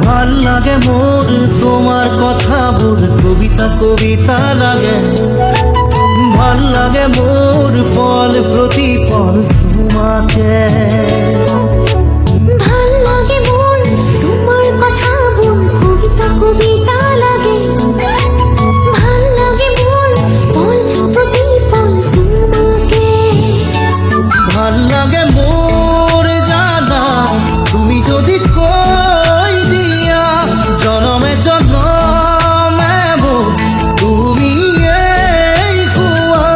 ভাল লাগে মোর তোমার কথা মোর কবিতা কবিতা লাগে। ভাল লাগে মোর পল প্রতি পল তোমাকে। ভাল লাগে মোর তোমার কথা মোর কবিতা কবিতা লাগে। ভাল লাগে মোর পল প্রতি পল তোমাকে। ভাল লাগে মোর জানা তুমি যদি কই দিয়া জনমে জনমে মোর তুমি এই খুয়া।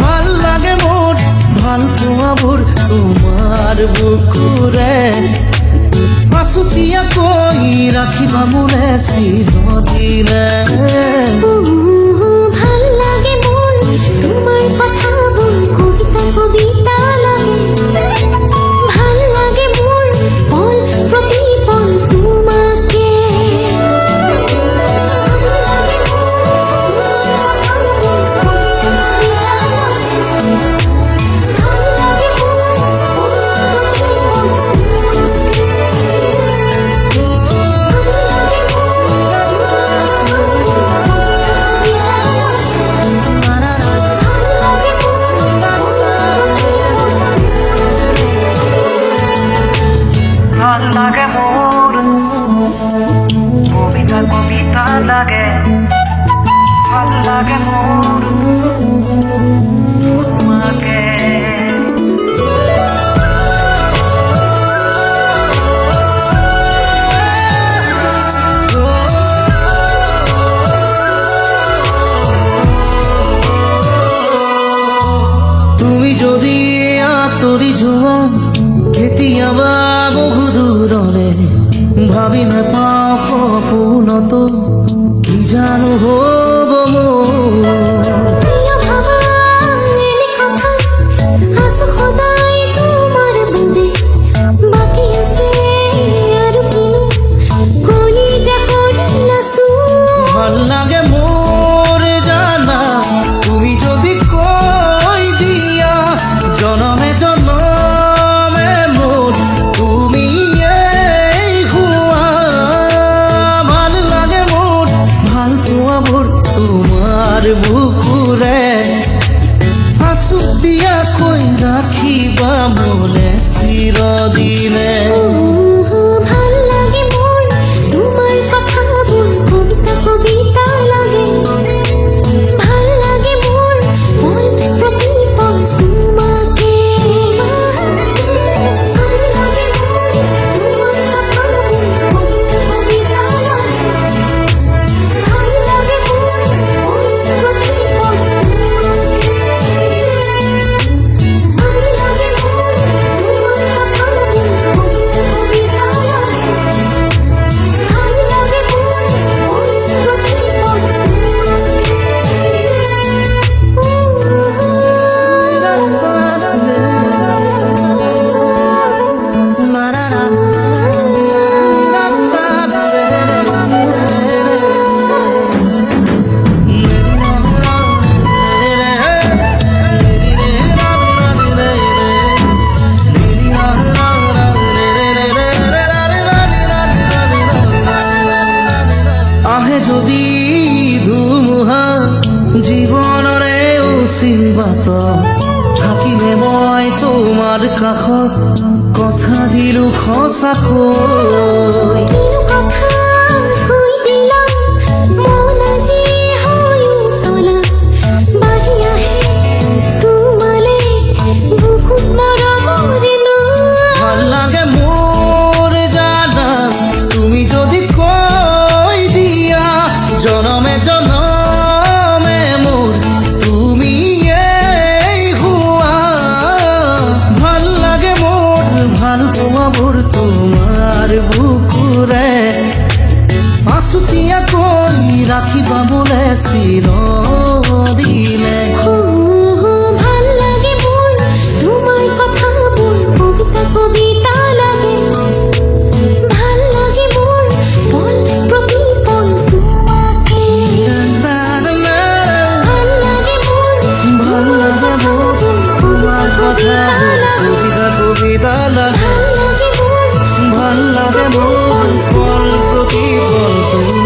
ভাল লাগে মোর ভাল পোয়া মোর তোমার বুকুরে। আছুতিয়া কই রাখিবা মোরে চিরদিনে। ভাল লাগে মোর তোমার কথা মোর কবিতা কবিতা লাগে। ভাল লাগে মোর পল প্রতি পল তোমাকে। ভাল লাগে মোর কবিতা কবিতা লাগে। ভাল লাগে মোর তোমাকে। তুমি যদি আতরি জোয়ান কেতিয়াবা বহু দূৰলে ভাবি নাপাওঁ সপোনতো কি জানো হ'ব মোৰ। প্ৰিয় ভাবা এনে কথা আছো সদায় তোমাৰ বাবে। বাকী আছে আৰু কিনো কলিজা কৰি নাচো। ভাল লাগে মোৰ জানা তুমি যদি কৈ দিয়া জনমে জনমে মোৰ তুমি এই হোৱা। ভাল লাগে মোৰ ভাল পোৱা মোৰ তোমাৰ বুকুৰে। আছুতীয়াকৈ ৰাখিবা মোলে চিৰদিনে। ভাল লাগে মোর তোমার কথা মোর কবিতা কবিতা লাগে। ভাল লাগে মোর পল প্রতি পল তোমাকে। ভাল লাগে মোর তোমার কথা মোর কবিতা কবিতা লাগে। ভাল লাগে মোর পল প্রতি পল তোমাকে। ভাল লাগে মোর তোমার কথা মোর কবিতা কবিতা লাগে। ভাল লাগে মোর পল প্রতি পল আহে যদি ধুমুহা জীৱনৰে অচিবাত থাকিলে মই তোমাৰ কাষত কথা দিলো সঁচাকৈ। কিনো কথা কৈ দিলা মন আজি হৈ উতলা। বাঢ়ি আহে তোমালে বুকুত মৰমৰে নৈ। ভাল লাগে মোৰ জানা তুমি যদি কৈ দিয়া জনমে জনমে মোৰ তুমি এই হোৱা। ভাল লাগে মোৰ ভাল পোৱা মোৰ তোমাৰ বুকুৰে। পাগল তুমি